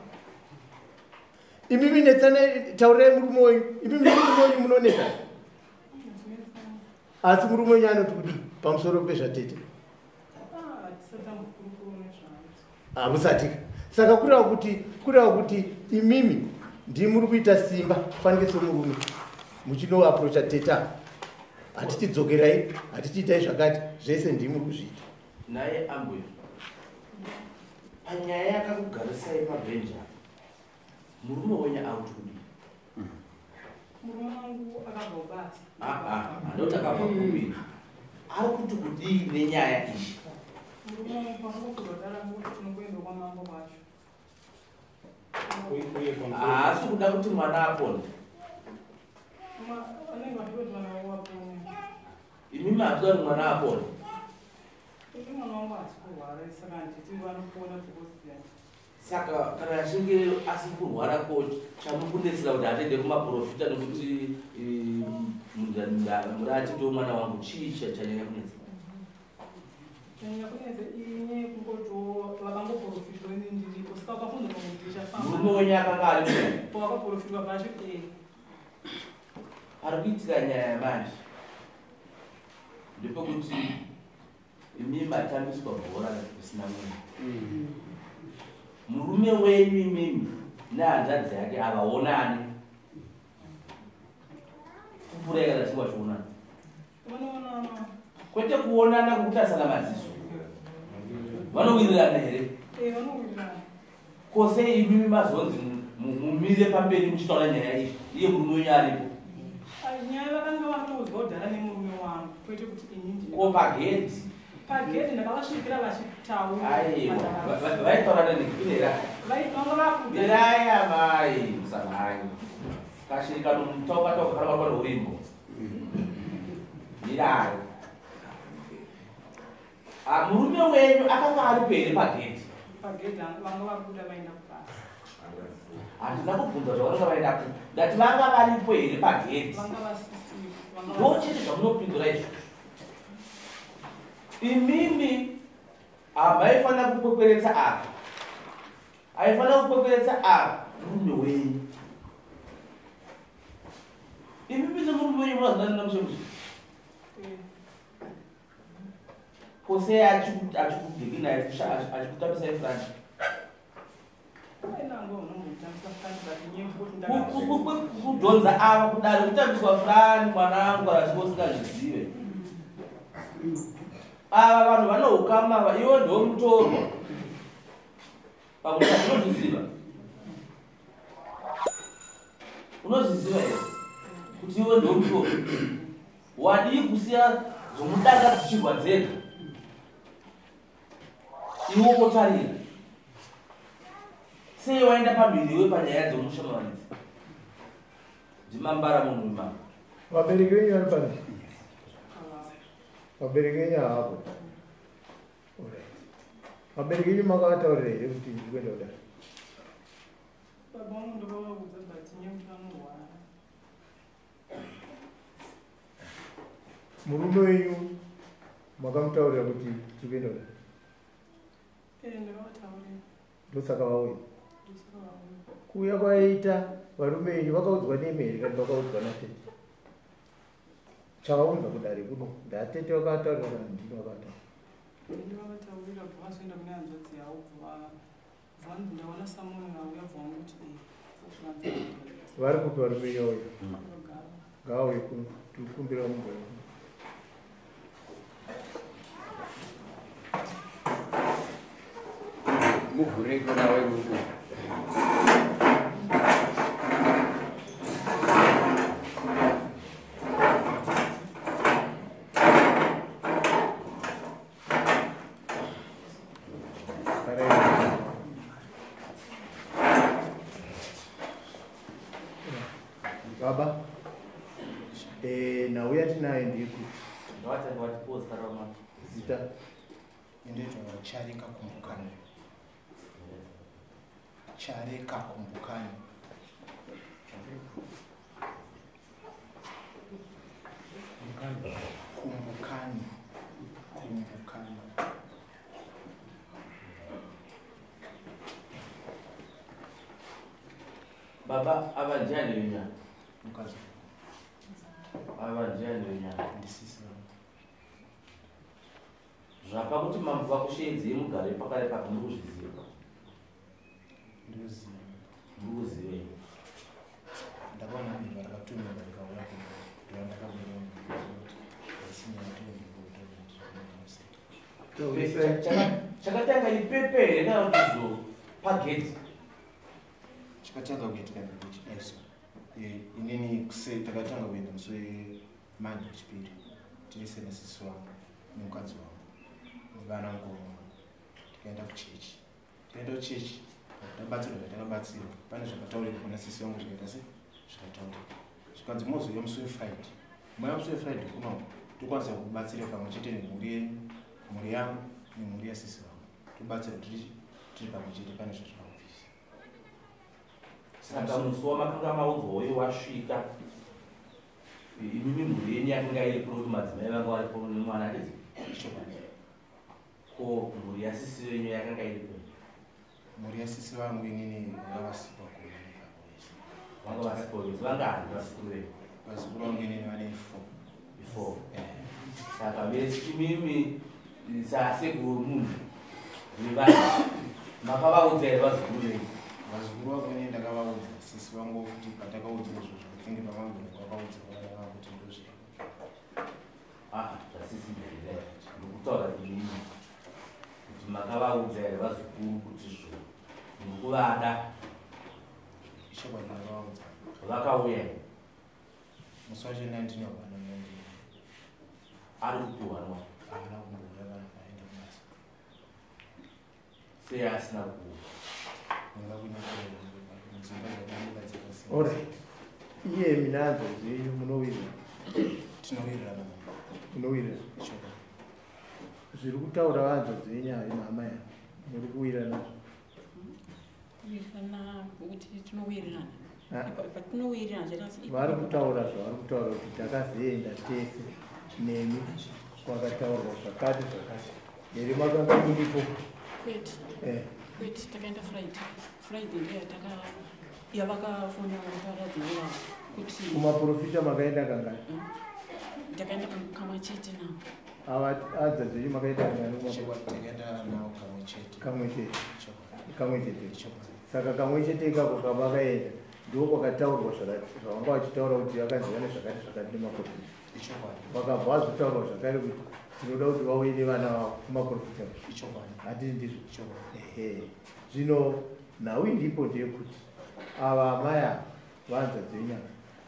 Imimi netsane, taurirai murume wenyu, imimi murume wenyu munonetsana, asi murume wenyu anoti kudii pamusoro pezvatete hamusatika. Saka kureva kuti imimi ndimuri kuita simba kufanike semurume muchinoaprocha teta hatitidzokerai hatitiitai zvakati zvese ndimuri kuzviita naye ambwe panyaya yakakugarisai pabhenja murume wenyu auti kudii? Murume wangu akabva basi. Andoti akabva kubini ari kuti kudii nenyaya iyi? Murume wangu panokuzodara kuti tinokuenda kwamambo wacho haasi kuda kuti mwana apone. Anenge vatoti mwana wangu apone. Imimi hatida kuti mwana apone. Ini mwana wangu hasi kurwara saka handiti vanopona tikosiyana. Saka kana achinge asi kurwara ko chamukudetsera kuti atende kumaprofita nekuti muri atitewo mwana wangu chii chanyanya kunetsa? murume wenyu akanga ari ari kuitika nyaya yamanje ndepekuti imi matambiswa bhora zvisina munhu murume wenyu imimi nehanzvadzi yake havaonani kupfuura kana chingwa choonana kwete kuonana kukutasana madziso vanowirirana here kose imimi mazonzi mumire pamberi muchitaura nyaya iyi iye murume wenyu aripo ko pagedhi vaitaurana nekupinera mirai amai musamhanyi kashirika nomutaukatauka kanabatwa nourimbo mirai murume wenyu akanga ari pere pagedhi handina kubvunza zvavanonga vaenda ku ndati vanga varipo here pagedhi ndochete zvamunopindura izvozvo imimi hamaifanira kukwekweretsa apa aifanira kukwekweretsa apa murume wenyu imimi nemurume wenyu munazananina mushemushe kose achikudhikina achikutambisa ifrani kudhonza ava kudari kutambiswa furani mwanangu arachikosingazvizive ava vanhu vanoukama iwo ndo mutorwa pakuti unozviziva unozviziva here kuti iwe ndo mutorwa wadii kusiya zvomudanga dzichirwa dzega iwo wotarira sei waenda pamhiri wepanyaya dzomushamaridzi ndimambara munhu imama vabereki venyu vari pani vabereki venyu haapo vabereki venyu makavataurira here kuti ndikuenda kudai murume wenyu makamutaurira kuti tikuenda kudai ndosaka vauya kuuya kwaita varume venyu vakaudzwa nemhere kana vakaudzwa natete chavaunza kudare kuno ndatete vakataurira kana ndino vari kupi varume venyu vauya ngavauye kuno tikukumbira mugore muvhurei kona wemuku baba nhau yatinayo ndikuti zita indoita chareka kumbukani chareka kumbukani kumbukani kumbukani baba ava ndiani wenyana mukazi ava ndiani wenyana ndisisi zvakakuti mamva kusheedzei mugare pakare paka murikuzviziva ndinoziva murikuzivei ndakaona bindu rakatumira rikauya ndova ndakabereka chakatanga ipepere kana kuti zvo pagedhi chakatanga kuitika ndechidaiso inini takatanga kuenda musi wemanje wechipiri tese nesisi wangu nemukadzi wangu nevana ngoma tikaenda kuchechi tabatsirwa zvatakabatsirwa pane zvakataurirwa kuna sisi wangu zvikaita se zvakataurirwa zvikanzi mozouya musi wefriday mwana musi wefriday kuno tokwanisa kubatsira pamwe chete nemhuri yangu nemhuri yasisi wangu tobatsirwa tiri pamwe chete pane zvazvakabvisa saka musi wamakanga maudzwawo wasvika imimi mhuri yenyu yakanga iri kuno kuti madzimai vanga varipo nemwana ndizi chokwadi ko mhuri yasisi wenyu yakanga iripo? Mhuri yasisi vangu inini vavasipa kuoneka Vanga vasipo vangani vasikuru venyu? vazukuru vangu inini vane 4. Saka vesi mimi sasekuru munhu nevanhu makavaudza here vazukuru venyu? vazukuru vangu inini ndakavaudza sisi vangu kuti patakaudza izvozvo kutinge pamangoni kwakaudza vava kuti ndozviro. Zvasisi ndezvizvo ndokutaura inini kuti makavaudza here vazukuru kuti zvo ndokuvada ishokwadi ndakavaudza vakauya musi wacho 19 ari kupiwanwa haana kumboya vaenda kumasa sei asina kuuya? Alright. Iye minazo zvenyu munowira. Tinowirirana. Munowira. Zviri kutaura vanzo zvenyu mama ya. Muri kuwirirana. Kuwirirana kuti tinowirirana. Patinowirirana zvakasi. Vari kutaura kuti takazoenda tese nemi kwakataurwa zvakati zvakati. Eri makanga muripo. Kwete takaenda Friday ndiyo yavakafona vataradzinova kuti kumaprofita makaenda kangani? Takaenda kamwe chete navo. Adza zvenyu makaenda kangani? Kamwe chete. Saka kamwe chete ikako kamakaenda ndiko kwakataurwa zvavanga vachitaura kuti vakanzi vane zvakati nemaprofita. Vakabva vazotaurwa zvakare kuti tinoda kuti vauye nevana vavo kumaprofita. Hatii ndizvo? Zvino nhau ndipo ndeyekuti ava amaya vanza dzenya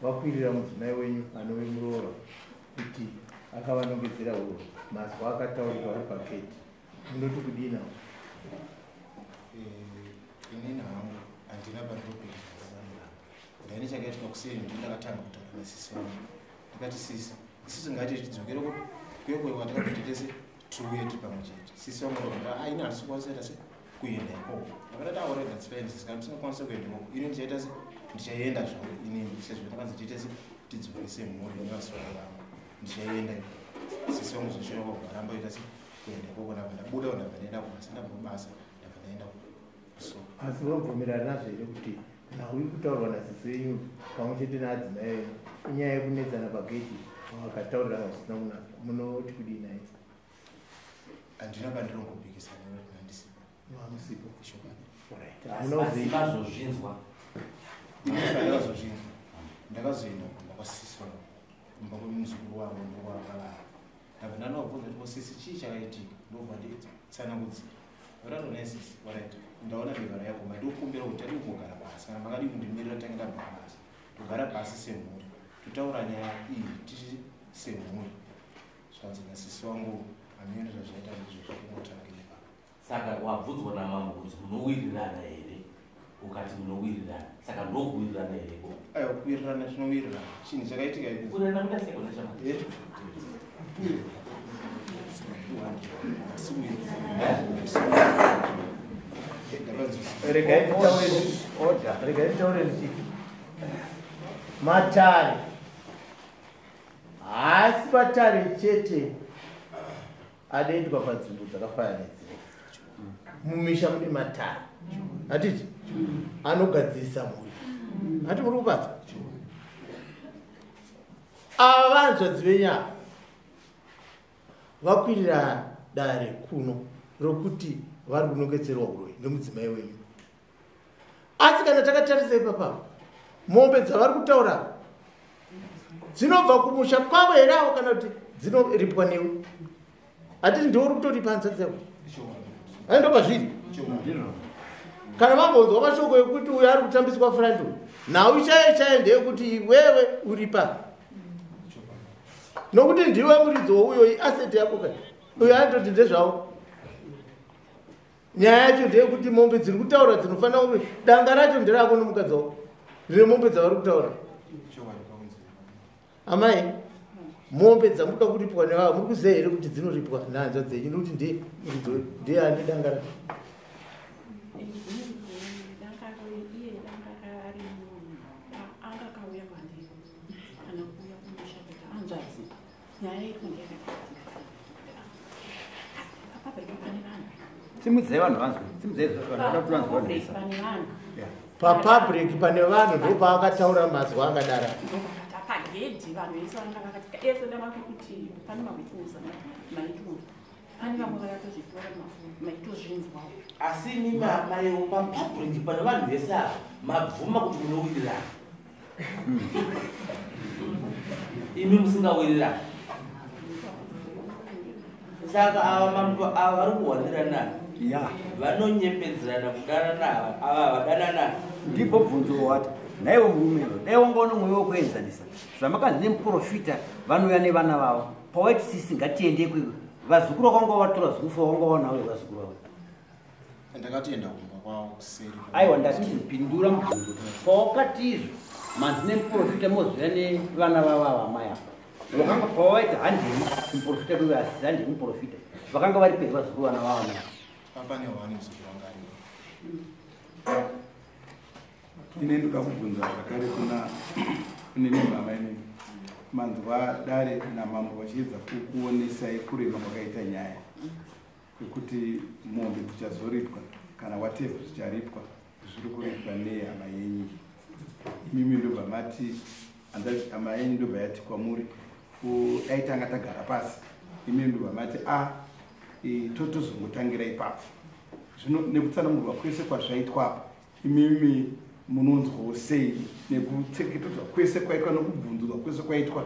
vakwirira mudzimai wenyu anove muroora kuti akavanongedzera urwu mazwa akataurika vari paketi. Munoti kudina? Inini hangu handina pandinopinda ndaine chakaitika kuseni ndakatanga kutaura nasisi vangu ndikati sisi isusu ngati tidzokere kwekwewa takatotese tiuye tiri pamwe chete. Sisi vangu ndokati aina handisi kukwanisa se kuenda ikoko. Ndakati already that's fine sisi kana tisingakwanisa kuenda ikoko ini ndichaita se ndichaenda zvangu inini sezvo takanzi tiite se tidzokese mhuri nevaswara vangu ndichaenda ikoko. Sisi vangu zvoshoya kugara mboita se kuenda ikoko ndabva ndabuda ndabva ndaenda kumasa ndabva mabasa ndabva ndaenda so asi vabvumirana nazvo here kuti nhau iri kutaurwa nasisi wenyu pamwe chete naadzimai venyu inyaya yekunetsana pageti vakataurira zvisina kunaka? Munoti kudina? handina pandirongopikisana kuti handisipo. Hamusipo? Mazozvinzwa ndakazozvinzwa ndakazoenda kumba kwasisi wangu kumba kwemuzukuru wangu ndokwakavara ndabva ndanobvunza kuti sisi chii chakaitika ndobva nditsanangudzi varatonasisi orit ndaona mivara yako mandikumbira kuti tadi kugara pasi kana makadi kundimirira tange ndabva pasi togara pasi semhuri totaura nyaya iyi tiri semhuri zvanzi nasisi wangu hamene zvazvaita ndizvo zvaingotangira. Saka wabvunzwa namambo kuti munowirirana here? Ukati munowirirana, saka ndokuwirirana hereko? Aiwa, kuwirirana tinowirirana. Chinhu chakaitika ikuti kuwirirana kuita sekona chama regai taure ndichiti matare haasi matare chete anoendwa panzvimbo dzakafanana nedzimwe. Mumisha mune matare hatiti anogadzirisa mhuri, hati muri kupatsa ava vanzvadzi venyama vakwirira dare kuno rokuti vari kunongedzerwa uroi nemudzimai wenyu. Asi kana takatarisa ipapa mombe dzavari kutaura dzinobva kumusha kwavo here avo kana kuti dzinoripwa newe? Hatiti ndiwo uri kutoripa hanzvadzi yako? Aindopa zviri kana vambonzwa mashoko ekuti uyo ari kutambiswa frando nhau chaiye ndeyekuti wewe uripa nokuti ndiwe muridzi wouyo aseti yako kai uyo anototi ndezvavo. Nyaya yacho ndeyekuti mombe dziri kutaura dzinofanira kuti danga racho nderako nomukadzi wako rine mombe dzavari kutaura. Amai mombe dzamuda kuripwa nevavo muri kuziva here kuti dzinoripwa nehanzva dzenyu nokuti ndiye ane danga racho? nyaya iri kunge yakaitika apa pari panenge simudzai vanhu vanzwa simudzai vanhu papublic pane vanhu ndo paakataura mazwa akadara pagedhi vanhu vese vanakakatika ese ndavakekuti pane makutuza maituza pane vamwe vakatozvitora maitozvinzwawo asi imi maiwo papublic pane vanhu vese ava mabvuma kuti munowirirana imi musingawirirana saka ava vari kuwanirana vanonyembedzerana kudanana ava vadanana ndipo bvunzo wati naiwo murumero dai wangaona mwoyo wekuenzanisa zvamakanzi nemuprofita vanouya nevana vavo pawaiti sisi ngatiende kweko vazukuru vakanga vatora zufa wangaonawe vazukuru vavo ndakatienda kumba kwavo kuseri aiwa ndati pindura mubvunzo pawakati izvo manzi nemuprofita mozoya nevana vavo avamai apa vakanga pawaiti handini muprofita kweve asisi handini muprofita vakanga vari peri vazukuru vana vavo pane wani muzukuru wangaio ine ndoda kubvunza zvakare kunene mama inini manzwa dare namambo vachiedza kuonesai kurema kwakaita nyaya yekuti mombe dzichazoritwa kana watevha zvicharitwa zviri kuritwa nehama yenyu imimi ndobva mati hama yenyu ndobva yati kwamuri daitanga tagara pasi imimi ndobva mati totozongotangira ipapo zvino nekutsanangurwa kwese kwazvaitwa apa imimi munonzwawo sei nekutseketedzwa kwese kwaitwa nekubvunzurwa kwese kwaitwa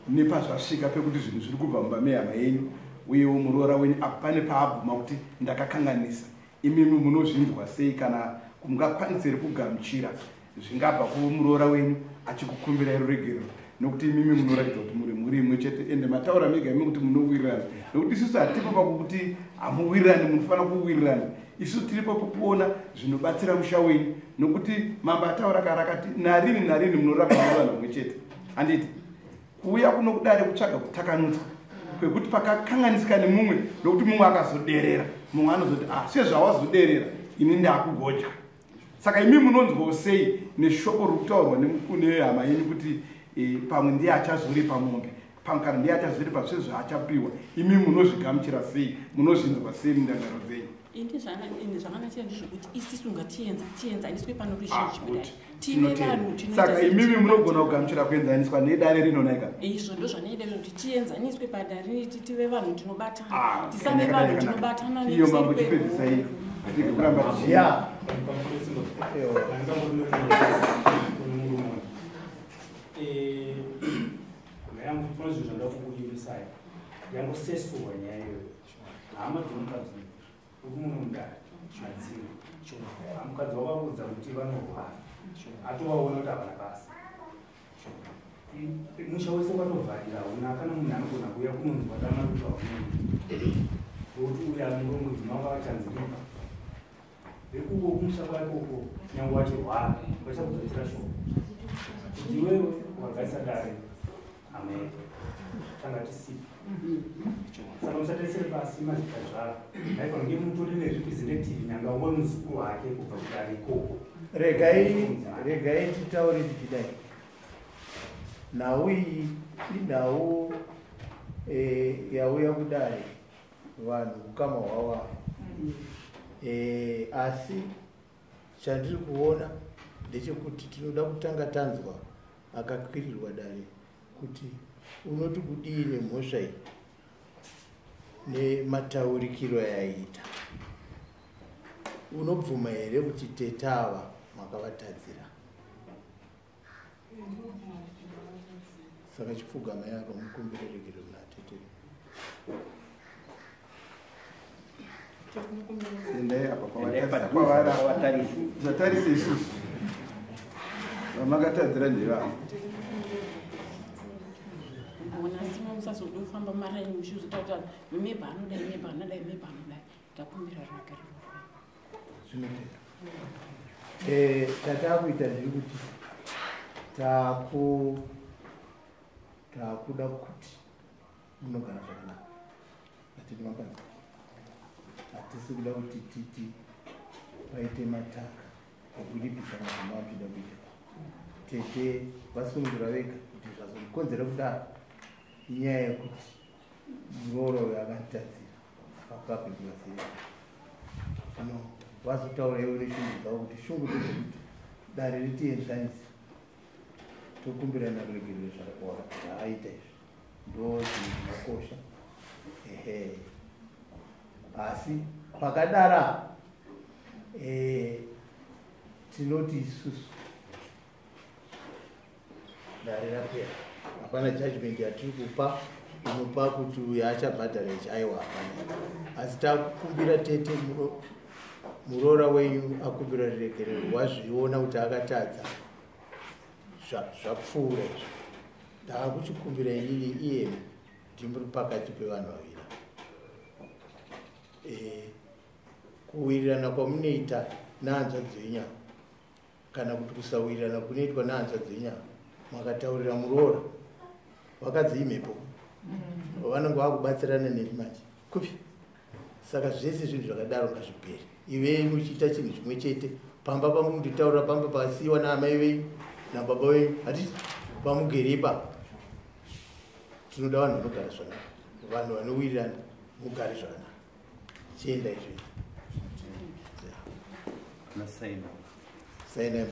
nepazvasvika pekuti zvinhu zviri kubva mumba mehama yenyu uyewo muroora wenyu apa pane paabvuma kuti ndakakanganisa imimi munozvinzwa sei kana mungakwanisire kugamuchira zvingabva kumuroora wenyu achikukumbirai ruregerero nokuti imimi munoratidza kuti muri muri imwe chete ende mataura mega imi kuti munowirirana nokuti isusu hatipo pakuti hamuwirirani munofanira kuwirirana isu tiripo pokuona zvinobatsira musha wenyu nokuti mamba ataura karakati narini narini munorapa vanhu vamwe chete handiti kuuya kuno kudare kutsvaga kutakanutsa kwekuti pakakanganisika nemumwe nokuti mumwe akazoderera mumwe anozoti sezvawazoderera ini ndakugodya saka imi munonzwawo sei neshoko riri kutaurwa nehama yenyu kuti pamwe ndiye achazoripa mombe pamwe kana ndiye achazoripa sezvaachapiwa imi munozvigamuchira sei munozvinzwa sei mundangano dzenyu ini zvakanatia ndizvokuti isisu ngatienzaniswe pano ruzhinji tine vanhu saka imimi munogona kugamuchira kuenzaniswa nedare rinonaika izvo ndo zvanoida kuti tienzaniswe padare tive vanhu tinobatana tisave vanhu tinobatana iyo mambo tipedzisai kuramba ya yangu kuna zvinhu zvanda kukuyimisai yangosesuwa nyaya iyoyo hama dzomukadzi uri muno mudare madziro mukadzi wavaudza kuti vanorwara atovaona kuti havana basa musha wese kwatovharira una kana munhu anogona kuuya kunonzwa kana kuti vaunoi nokuti uya muro mudzimanga vachanzirika vekuko kumusha kwakoko nyange wachirwara vachakudzosera shoko kuti iwewe wagaisa dare amen tanga tisipa saka musatesere pasi mazvikazvara naifanonge mutori nerepresentative nyanga ungori muzukuru wake kubva kudare ikoko regai titaure tichidai nhau iyi inhau yauya kudare vanhu ukama hwawavo asi chandiri kuona ndechekuti tinoda kutanga tanzwa akakwirirwa dare kuti unoti kudii nemhosva iyi nemataurikiro yaita unobvuma here kuti tetava makavatadzira saka chipfugama yako mukumbirerekero muna tete endai apa kwavatarise isusu vamakatadzira ndevavo nasima musazodofamba maraini muchizotauta mimeba anodai mimeba anodai mimeba anodai takumbira ruregerero zvinoteka tatakuita ndiri kuti takuda kuti munogara zvakanaka atiti makanza hatisi kuda kuti titi paite mataka ekulipisa mazima apinda kuita tete vasungura vega kuti zvazomukonzera kudaro inyaya yekuti muroro yakanditadzira pakapindura sei zvino vazotaura ivo neshungu dzavo kuti shungu ndedzekuti dare ritienzanisi tokumbirana kuregerere zvaaita izvi ndo zvinhu zvinokosha. Ehe, asi pakadara tinoti isusu dare rapera, hapana judgment yatiri kupa inopa kuti uyo achabhadhara ichi aiwa, hapana. Asi takukumbira tete muroora wenyu akumbira ruregerero, wazviona kuti akatadza zvapfuura izvo. Ndakuchikumbira inini iye ndimuri pakati pevanhu vaviri. Kuwirirana kwamunoita nehanzvadzi yenyama kana kuti kusawirirana kunoitwa nehanzvadzi yenyama, makataurira muroora vakadzi imhepo vanenge vakubatsirana nemi manje kupi. Saka zvese zvinhu zvakadaro ngazviperi. Ivei muchiita chinhu chimwe chete, pamba pamunditaurira pamba pasiyiwa naamai venyu nababa venyu, hatiti pamugere ipapo. Tinoda vanhu vanogara zvakanaka, vanhu vanowirirana mugare zvakanaka. Chienda izvi Saina.